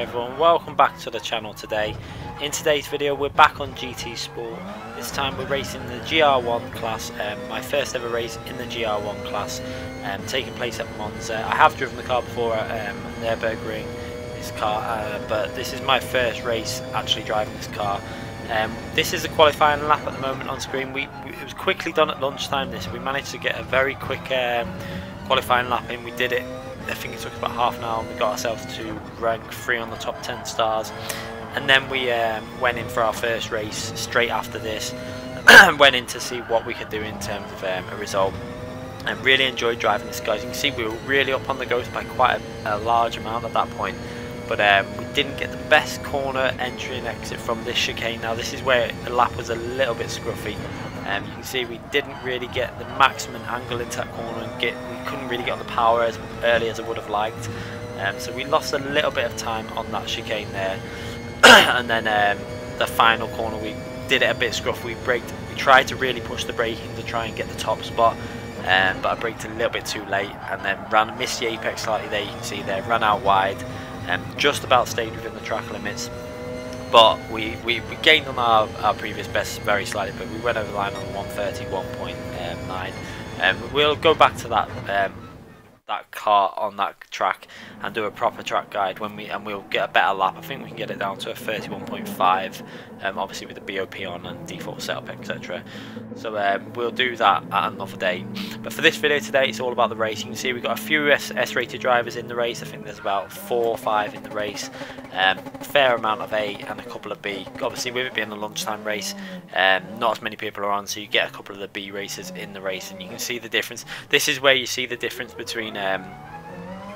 Okay everyone, welcome back to the channel today. In today's video we're back on GT Sport. This time we're racing the GR1 class, my first ever race in the GR1 class, taking place at Monza. I have driven the car before at Nürburgring, this car, but this is my first race actually driving this car. This is a qualifying lap at the moment on screen. It was quickly done at lunchtime. We managed to get a very quick qualifying lap in. We did it, I think it took about half an hour, and we got ourselves to rank 3 on the top 10 stars. And then we went in for our first race straight after this. Went in to see what we could do in terms of a result. And really enjoyed driving this, guys. You can see we were really up on the ghost by quite a large amount at that point. But we didn't get the best corner entry and exit from this chicane. Now this is where the lap was a little bit scruffy. You can see we didn't really get the maximum angle into that corner, and we couldn't really get on the power as early as I would have liked. So we lost a little bit of time on that chicane there. And then the final corner we did it a bit scruffy. We tried to really push the braking to try and get the top spot, but I braked a little bit too late and then missed the apex slightly there. You can see there, ran out wide. Just about stayed within the track limits, but we gained on our previous best very slightly, but we went over the line on 1:31.9. We'll go back to that car on that track and do a proper track guide and we'll get a better lap. I think we can get it down to a 31.5, obviously with the BOP on and default setup, etc. So we'll do that at another day. But for this video today, it's all about the race. You can see we've got a few S-rated drivers in the race. I think there's about 4 or 5 in the race. Fair amount of A and a couple of B. Obviously with it being a lunchtime race, not as many people are on, so you get a couple of the B racers in the race, and you can see the difference. This is where you see the difference between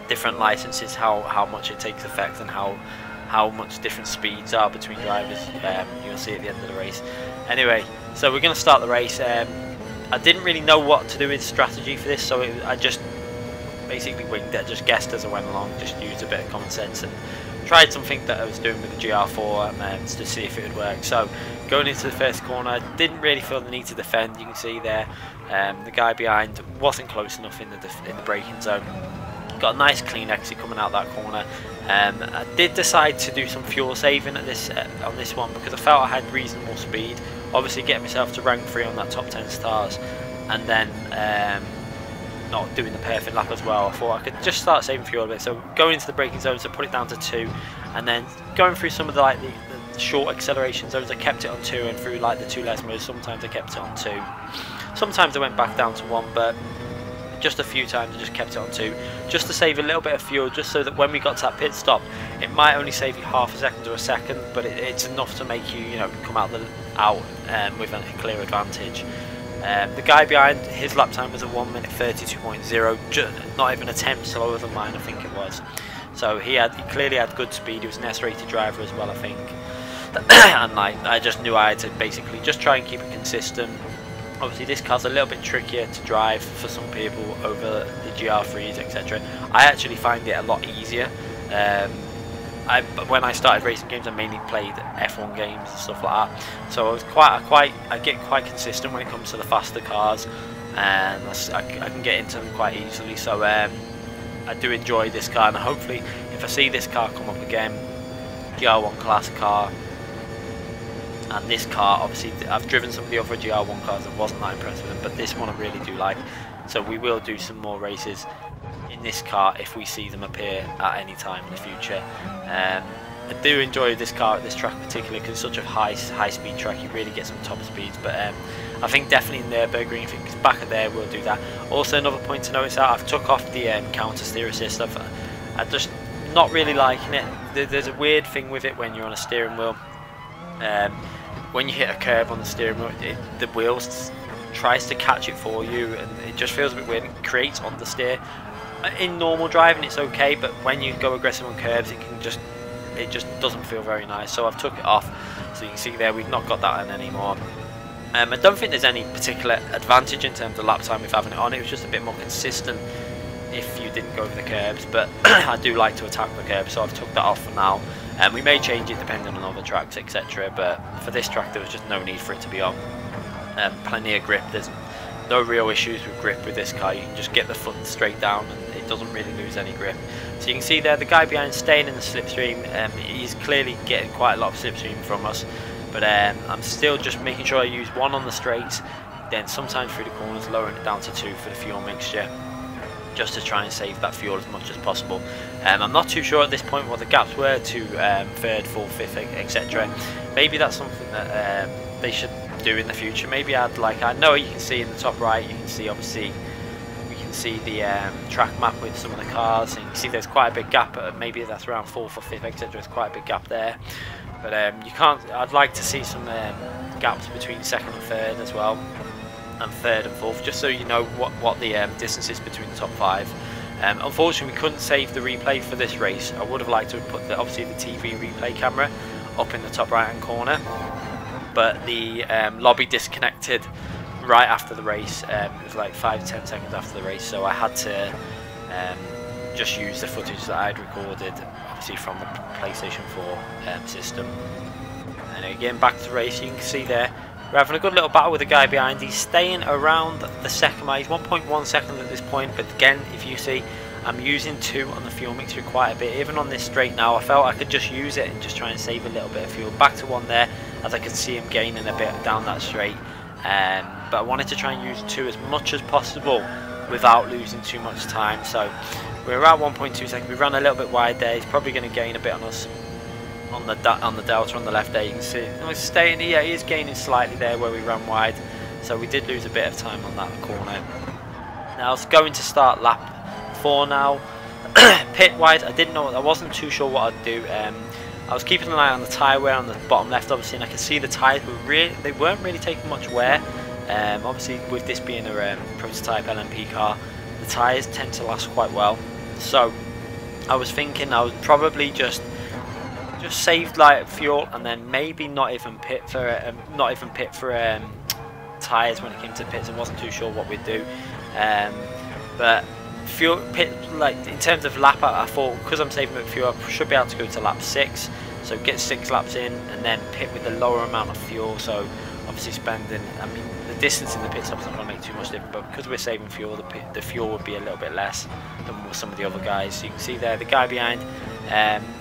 different licenses, how much it takes effect, and how much different speeds are between drivers. You'll see at the end of the race. Anyway, so we're going to start the race. I didn't really know what to do with strategy for this, so I just basically winged it. I just guessed as I went along, just used a bit of common sense and tried something that I was doing with the GR4 to see if it would work. So going into the first corner, didn't really feel the need to defend. You can see there, the guy behind wasn't close enough in the braking zone. Got a nice clean exit coming out that corner. I did decide to do some fuel saving at on this one, because I felt I had reasonable speed. Obviously getting myself to rank 3 on that top 10 stars, and then not doing the perfect lap as well. I thought I could just start saving fuel a bit. So going into the braking zone, so put it down to 2, and then going through some of the short acceleration zones, I kept it on 2, and through the 2 less modes, sometimes I kept it on 2. Sometimes I went back down to 1, but just a few times I just kept it on 2, just to save a little bit of fuel, just so that when we got to that pit stop, it might only save you half a second to a second, but it's enough to make you, come out with a clear advantage. The guy behind, his lap time was at 1:32.0, not even a tenth slower than mine, I think it was. So he clearly had good speed. He was an S-rated driver as well, I think. And I just knew I had to basically just try and keep it consistent. Obviously this car's a little bit trickier to drive for some people over the GR3s, etc. I actually find it a lot easier. When I started racing games, I mainly played F1 games and stuff like that. So I get quite consistent when it comes to the faster cars, and I can get into them quite easily. So I do enjoy this car, and hopefully if I see this car come up again, GR1 class car, and this car, obviously I've driven some of the other GR1 cars and wasn't that impressed with them, but this one I really do like. So we will do some more races in this car if we see them appear at any time in the future. I do enjoy this car at this track particularly, because it's such a high speed track. You really get some top speeds, but I think definitely in Nürburgring, if it's back there, we'll do that. Also another point to notice out, I've took off the counter steer assist. I'm just not really liking it. There's a weird thing with it when you're on a steering wheel. When you hit a curve on the steering wheel, the wheels tries to catch it for you, and it just feels a bit weird. It creates understeer. In normal driving it's okay, but when you go aggressive on curves, it just doesn't feel very nice. So I've took it off, so you can see there we've not got that on anymore. I don't think there's any particular advantage in terms of lap time with having it on. It was just a bit more consistent if you didn't go over the curbs, but I do like to attack the curbs, so I've took that off for now. And we may change it depending on other tracks, etc. But for this track there was just no need for it to be on. Plenty of grip. There's no real issues with grip with this car. You can just get the foot straight down, and it doesn't really lose any grip. So you can see there the guy behind staying in the slipstream. He's clearly getting quite a lot of slipstream from us, but I'm still just making sure I use 1 on the straights, then sometimes through the corners lowering it down to 2 for the fuel mixture, just to try and save that fuel as much as possible. I'm not too sure at this point what the gaps were to 3rd, 4th, 5th, etc. Maybe that's something that they should do in the future. Maybe I'd like, I know you can see in the top right, you can see obviously, we can see the track map with some of the cars, and you can see there's quite a big gap, maybe that's around 4th or 5th, etc. There's quite a big gap there, but you can't, I'd like to see some gaps between 2nd and 3rd as well, and 3rd and 4th, just so you know what the distance is between the top 5. Unfortunately we couldn't save the replay for this race. I would have liked to have put obviously the TV replay camera up in the top right hand corner, but the lobby disconnected right after the race. It was like 5-10 seconds after the race, so I had to just use the footage that I'd recorded obviously from the PlayStation 4 system. And again, back to the race, you can see there we're having a good little battle with the guy behind. He's staying around the second mark. He's 1.1 seconds at this point, but again, if you see, I'm using 2 on the fuel mixture quite a bit. Even on this straight now, I felt I could just use it and just try and save a little bit of fuel. Back to 1 there, as I can see him gaining a bit down that straight. But I wanted to try and use 2 as much as possible without losing too much time. So we're around 1.2 seconds. We ran a little bit wide there. He's probably going to gain a bit on us on the delta on the left there. You can see he's staying. Yeah, he is gaining slightly there where we ran wide. So we did lose a bit of time on that corner. Now it's going to start lap 4 now. Pit wise, I wasn't too sure what I'd do. I was keeping an eye on the tyre wear on the bottom left, obviously, and I could see the tyres weren't really taking much wear. Obviously, with this being a prototype LMP car, the tyres tend to last quite well. So I was thinking I would probably just save light fuel and then maybe not even pit for tyres when it came to pits. I wasn't too sure what we'd do, but fuel pit, like in terms of lap, I thought because I'm saving a bit of fuel, I should be able to go to lap 6, so get 6 laps in and then pit with a lower amount of fuel. So obviously spending, I mean, the distance in the pit stop's not going to make too much difference, but because we're saving fuel, the fuel would be a little bit less than some of the other guys. So you can see there the guy behind,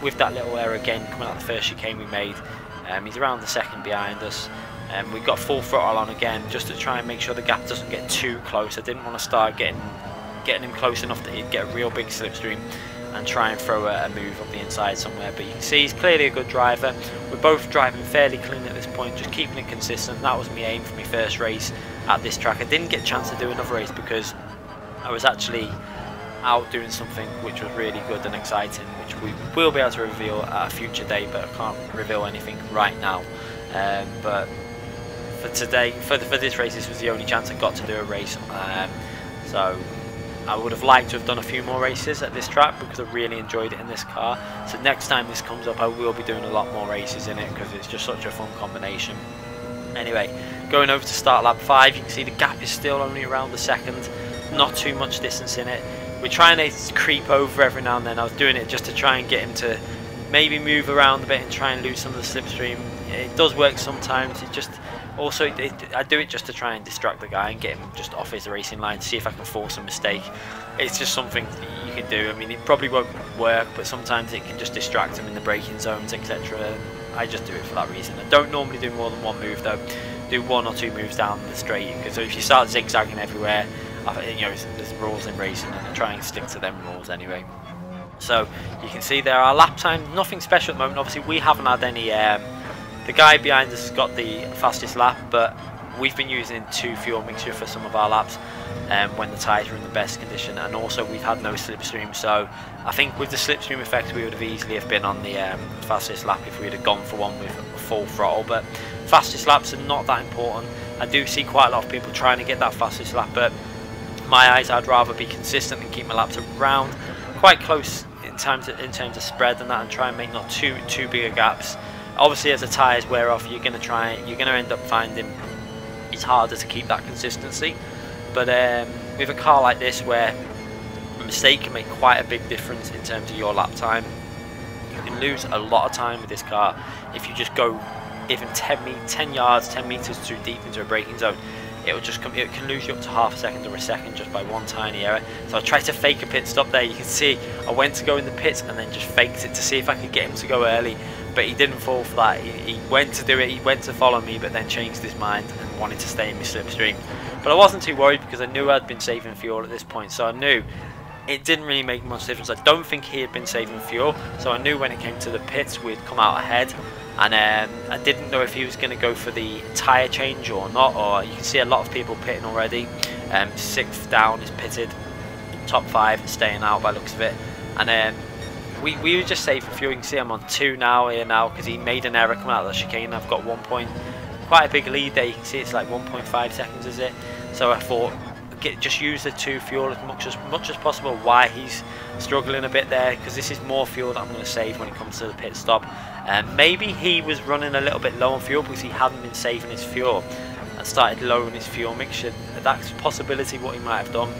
with that little error again coming out the first chicane we made, he's around the second behind us. We've got full throttle on again just to try and make sure the gap doesn't get too close. I didn't want to start getting him close enough that he'd get a real big slipstream and try and throw a move up the inside somewhere. But you can see he's clearly a good driver. We're both driving fairly clean at this point, just keeping it consistent. That was my aim for my first race at this track. I didn't get a chance to do another race because I was actually out doing something which was really good and exciting, which we will be able to reveal at a future date, but I can't reveal anything right now. But for today, for this race, this was the only chance I got to do a race. So I would have liked to have done a few more races at this track because I really enjoyed it in this car. So next time this comes up, I will be doing a lot more races in it because it's just such a fun combination. Anyway, going over to start lap 5, you can see the gap is still only around the second, not too much distance in it. We're trying to creep over every now and then. I was doing it just to try and get him to maybe move around a bit and try and lose some of the slipstream. It does work sometimes. It just also I do it just to try and distract the guy and get him just off his racing line to see if I can force a mistake. It's just something that you can do. I mean, it probably won't work, but sometimes it can just distract him in the braking zones, etc. I just do it for that reason. I don't normally do more than one move though. Do 1 or 2 moves down the straight, because if you start zigzagging everywhere, you know, there's rules in racing and I try and stick to them rules anyway. So you can see there our lap time, nothing special at the moment. Obviously we haven't had any, the guy behind us has got the fastest lap, but we've been using 2 fuel mixture for some of our laps when the tyres are in the best condition, and also we've had no slipstream. So I think with the slipstream effect we would have easily have been on the fastest lap if we had gone for one with full throttle, but fastest laps are not that important. I do see quite a lot of people trying to get that fastest lap, but in my eyes I'd rather be consistent and keep my laps around quite close in terms of spread and that, and try and make not too bigger gaps. Obviously as the tyres wear off, you're going to end up finding it's harder to keep that consistency. But with a car like this where a mistake can make quite a big difference in terms of your lap time, you can lose a lot of time with this car if you just go even 10 yards, 10 meters too deep into a braking zone. it will just come, it can lose you up to half a second or a second just by one tiny error. So I tried to fake a pit stop there. You can see I went to go in the pits and then just faked it to see if I could get him to go early, but he didn't fall for that. He went to do it, he went to follow me, but then changed his mind and wanted to stay in my slipstream. But I wasn't too worried because I knew I'd been saving fuel at this point, so I knew it didn't really make much difference. I don't think he had been saving fuel, so I knew when it came to the pits we'd come out ahead. And I didn't know if he was going to go for the tyre change or not, or you can see a lot of people pitting already. 6th down is pitted, top 5 staying out by the looks of it. And we were just saving fuel. You can see I'm on 2 now here now because he made an error coming out of the chicane. I've got 1 point, quite a big lead there. You can see it's like 1.5 seconds is it. So I thought just use the 2 fuel as much as possible. Why he's struggling a bit there, because this is more fuel that I'm going to save when it comes to the pit stop. Maybe he was running a little bit low on fuel because he hadn't been saving his fuel and started lowering his fuel mixture. That's a possibility what he might have done.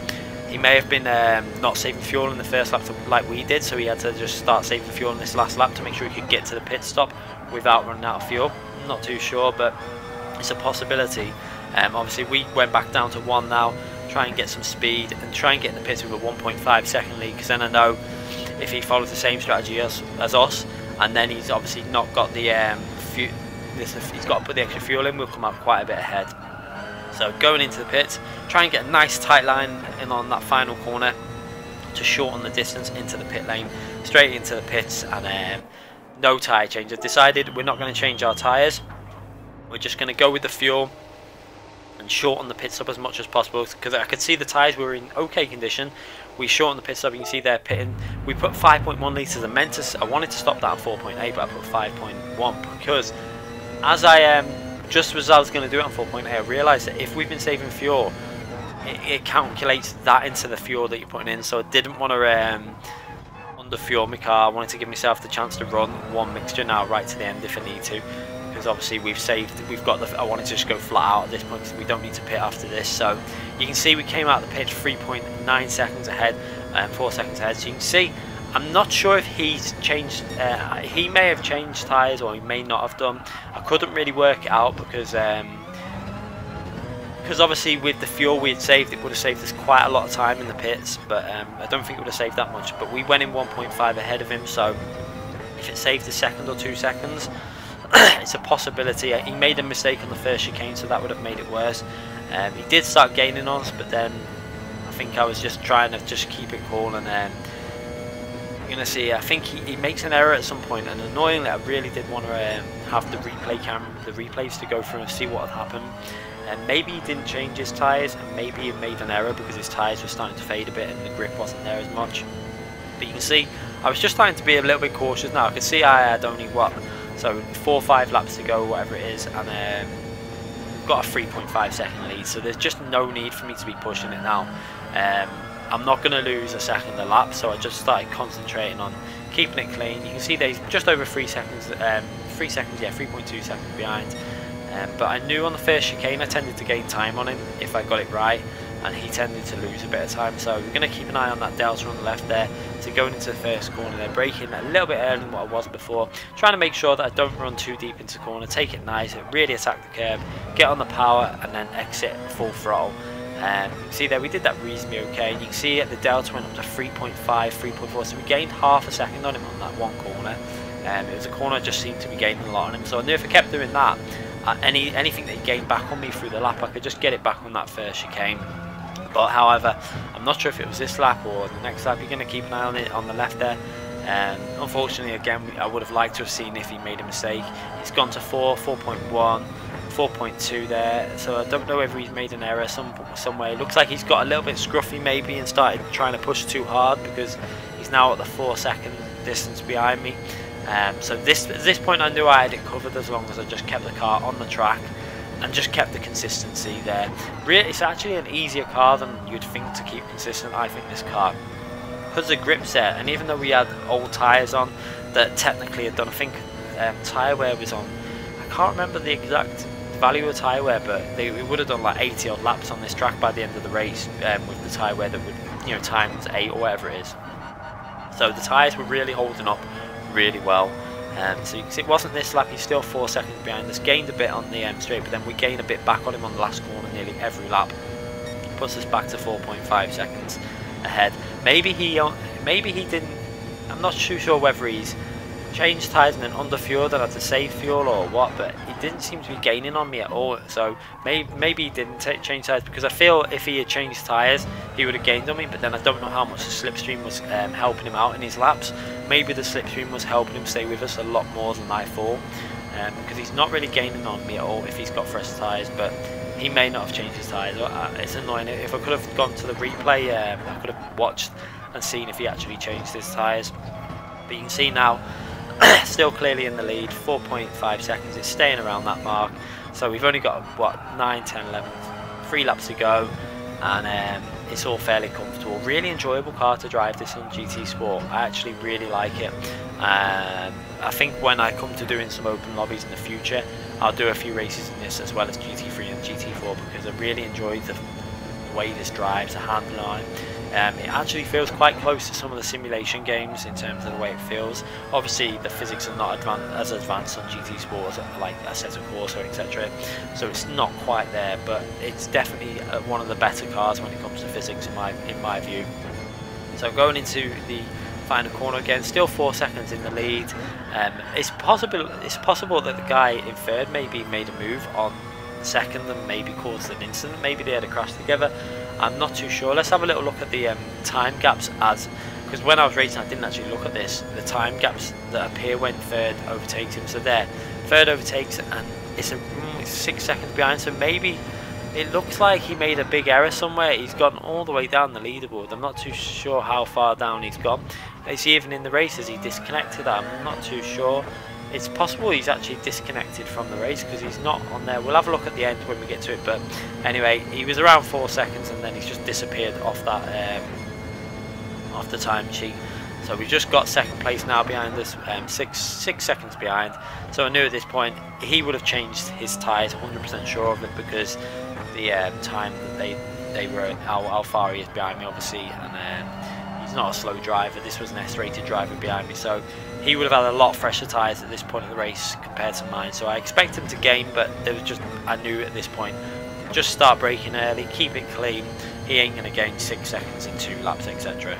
He may have been not saving fuel in the first lap like we did, so he had to just start saving fuel in this last lap to make sure he could get to the pit stop without running out of fuel. I'm not too sure, but it's a possibility. Obviously we went back down to 1 now, try and get some speed and try and get in the pits with a 1.5 second lead, because then I know if he follows the same strategy as us, and then he's obviously not got the he's got to put the extra fuel in, we'll come out quite a bit ahead. So going into the pits, try and get a nice tight line in on that final corner to shorten the distance into the pit lane, straight into the pits, and no tyre change. I've decided we're not going to change our tyres, we're just going to go with the fuel and shorten the pit stop as much as possible, because I could see the tyres were in okay condition. We shortened the pit stop, you can see they're pitting. We put 5.1 litres. I wanted to stop that at 4.8, but I put 5.1 because just as I was going to do it on 4.8, I realised that if we've been saving fuel, it calculates that into the fuel that you're putting in. So I didn't want to under fuel my car. I wanted to give myself the chance to run one mixture now right to the end if I need to, because obviously we've got the, I wanted to just go flat out at this point because we don't need to pit after this. So you can see we came out of the pit 3.9 seconds ahead, 4 seconds ahead. So you can see I'm not sure if he's changed, he may have changed tyres or he may not have done. I couldn't really work it out because obviously with the fuel we had saved, it would have saved us quite a lot of time in the pits, but I don't think it would have saved that much. But we went in 1.5 ahead of him, so if it saved a second or 2 seconds, it's a possibility. He made a mistake on the first chicane, so that would have made it worse. He did start gaining on us, but then I think I was just trying to just keep it cool, and then you're going to see, I think he makes an error at some point, and annoyingly I really did want to have the replays to go through and see what had happened. And maybe he didn't change his tyres, and maybe he made an error because his tyres were starting to fade a bit and the grip wasn't there as much. But you can see I was just starting to be a little bit cautious now. I could see I had only 4 or 5 laps to go, whatever it is, and we've got a 3.5 second lead, so there's just no need for me to be pushing it now. I'm not going to lose a second a lap, so I just started concentrating on keeping it clean. You can see there's just over 3 seconds, 3.2 seconds behind. But I knew on the first chicane I tended to gain time on him if I got it right, and he tended to lose a bit of time. So we're going to keep an eye on that delta on the left there. So going into the first corner there, braking a little bit earlier than what I was before, trying to make sure that I don't run too deep into the corner, take it nice, really attack the curb, get on the power, and then exit full throttle. You can see there we did that reasonably okay. You can see the delta went up to 3.5, 3.4, so we gained half a second on him on that one corner. It was a corner I just seemed to be gaining a lot on him, so I knew if I kept doing that, anything that he gained back on me through the lap, I could just get it back on that first chicane. But however, I'm not sure if it was this lap or the next lap. You're going to keep an eye on it on the left there. Unfortunately, again, I would have liked to have seen if he made a mistake. It's gone to 4, 4.1, 4.2 there. So I don't know whether he's made an error somewhere. It looks like he's got a little bit scruffy maybe and started trying to push too hard, because he's now at the 4 second distance behind me. So at this point I knew I had it covered as long as I just kept the car on the track and just kept the consistency there. Really, it's actually an easier car than you'd think to keep consistent, I think, this car. Because the grip set, and even though we had old tyres on that technically had done, I think tyre wear was on, I can't remember the exact value of tyre wear, but we would have done like 80 odd laps on this track by the end of the race with the tyre wear that would, you know, times 8 or whatever it is. So the tyres were really holding up really well. So you can see it wasn't this lap, he's still 4 seconds behind us, gained a bit on the straight, but then we gain a bit back on him on the last corner nearly every lap. Puts us back to 4.5 seconds ahead. Maybe he didn't, I'm not too sure whether he's changed tyres and then under fueled and had to save fuel or what, but he didn't seem to be gaining on me at all. So maybe he didn't change tyres, because I feel if he had changed tyres he would have gained on me, but then I don't know how much the slipstream was helping him out in his laps. Maybe the slipstream was helping him stay with us a lot more than I thought, because he's not really gaining on me at all if he's got fresh tyres, but he may not have changed his tyres. It's annoying. If I could have gone to the replay, I could have watched and seen if he actually changed his tyres. But you can see now, still clearly in the lead, 4.5 seconds, it's staying around that mark. So we've only got, what, 9, 10, 11, 3 laps to go, and it's all fairly comfortable. Really enjoyable car to drive, this on GT Sport. I actually really like it. I think when I come to doing some open lobbies in the future, I'll do a few races in this as well as GT3 and GT4, because I really enjoyed the way this drives, the handling on it. It actually feels quite close to some of the simulation games in terms of the way it feels. Obviously the physics are not as advanced on GT Sport as like Assetto Corsa, etc. So it's not quite there, but it's definitely one of the better cars when it comes to physics in my view. So going into the final corner again, still 4 seconds in the lead. It's possible that the guy in third maybe made a move on second and maybe caused an incident. Maybe they had a crash together. I'm not too sure. Let's have a little look at the time gaps, because when I was racing I didn't actually look at this, the time gaps that appear when third overtakes him. So there, third overtakes and it's 6 seconds behind, so maybe it looks like he made a big error somewhere. He's gone all the way down the leaderboard. I'm not too sure how far down he's gone. Is he even in the race? Is he disconnected? I'm not too sure. It's possible he's actually disconnected from the race because he's not on there. We'll have a look at the end when we get to it, but anyway, he was around 4 seconds and then he's just disappeared off that off the time sheet. So we've just got second place now behind us, 6 seconds behind. So I knew at this point he would have changed his tyres, 100% sure of it, because the time that they were, how far he is behind me obviously, and he's not a slow driver. This was an S-rated driver behind me, so he would have had a lot fresher tyres at this point of the race compared to mine. So I expect him to gain, but there was just, I knew at this point, just start braking early, keep it clean. He ain't going to gain 6 seconds in 2 laps, etc.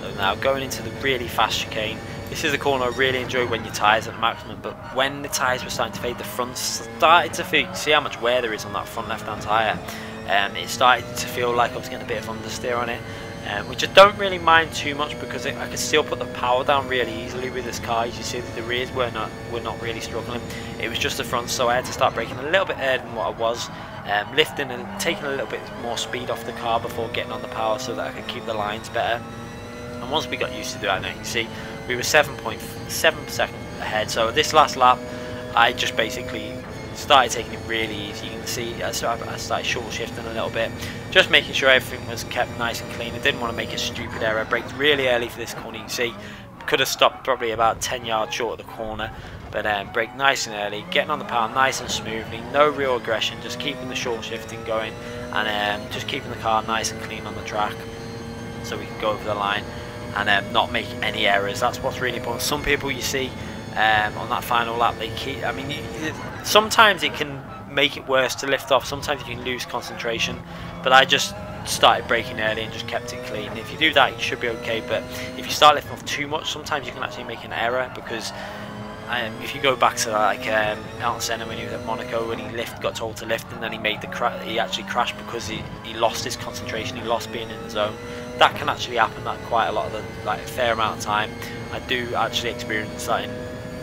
So now going into the really fast chicane. This is a corner I really enjoy when your tyres are at maximum, but when the tyres were starting to fade, the front started to feel, see how much wear there is on that front left-hand tyre. It started to feel like I was getting a bit of understeer on it. Which I don't really mind too much, because I could still put the power down really easily with this car. As you see, the rears were not really struggling. It was just the front, so I had to start braking a little bit earlier than what I was, lifting and taking a little bit more speed off the car before getting on the power so that I could keep the lines better. And once we got used to that, now you can see we were 7.7 seconds ahead. So this last lap, I just basically started taking it really easy. You can see I started short shifting a little bit, just making sure everything was kept nice and clean. I didn't want to make a stupid error. I braked really early for this corner. You can see could have stopped probably about 10 yards short of the corner, but braked nice and early, getting on the power nice and smoothly, no real aggression, just keeping the short shifting going, and just keeping the car nice and clean on the track so we can go over the line and not make any errors. That's what's really important. Some people you see on that final lap, they keep, I mean, sometimes it can make it worse to lift off, sometimes you can lose concentration, but I just started braking early and just kept it clean. If you do that, you should be okay, but if you start lifting off too much, sometimes you can actually make an error, because if you go back to like Ayrton Senna when he was at Monaco, when he got told to lift and then he made he actually crashed because he lost his concentration, he lost being in the zone. That can actually happen that quite a lot of the, like a fair amount of time. I do actually experience that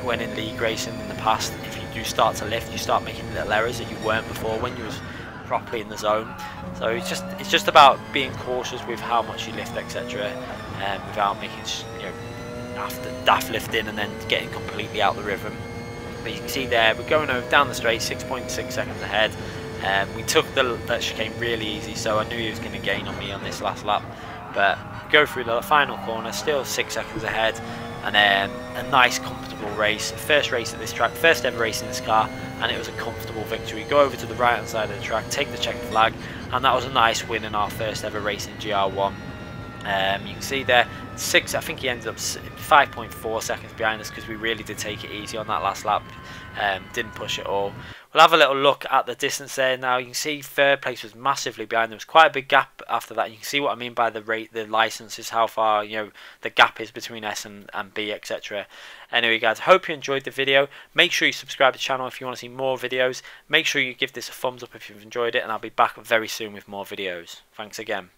when in league racing in the past. If you do start to lift, you start making little errors that you weren't before when you was properly in the zone. So it's just about being cautious with how much you lift, etc., without making, you know, after daft lifting and then getting completely out of the rhythm. But you can see there we're going over down the straight, 6.6 seconds ahead. We took that chicane really easy, so I knew he was going to gain on me on this last lap. But go through the final corner, still 6 seconds ahead, and a nice comfortable race. First race at this track, first ever race in this car, and it was a comfortable victory. Go over to the right hand side of the track, take the checkered flag, and that was a nice win in our first ever race in GR1. You can see there, I think he ended up 5.4 seconds behind us because we really did take it easy on that last lap. Didn't push it all. We'll have a little look at the distance there now. You can see third place was massively behind. There was quite a big gap after that. You can see what I mean by the licenses, how far the gap is between S and B, etc. Anyway, guys, hope you enjoyed the video. Make sure you subscribe to the channel if you want to see more videos. Make sure you give this a thumbs up if you've enjoyed it, and I'll be back very soon with more videos. Thanks again.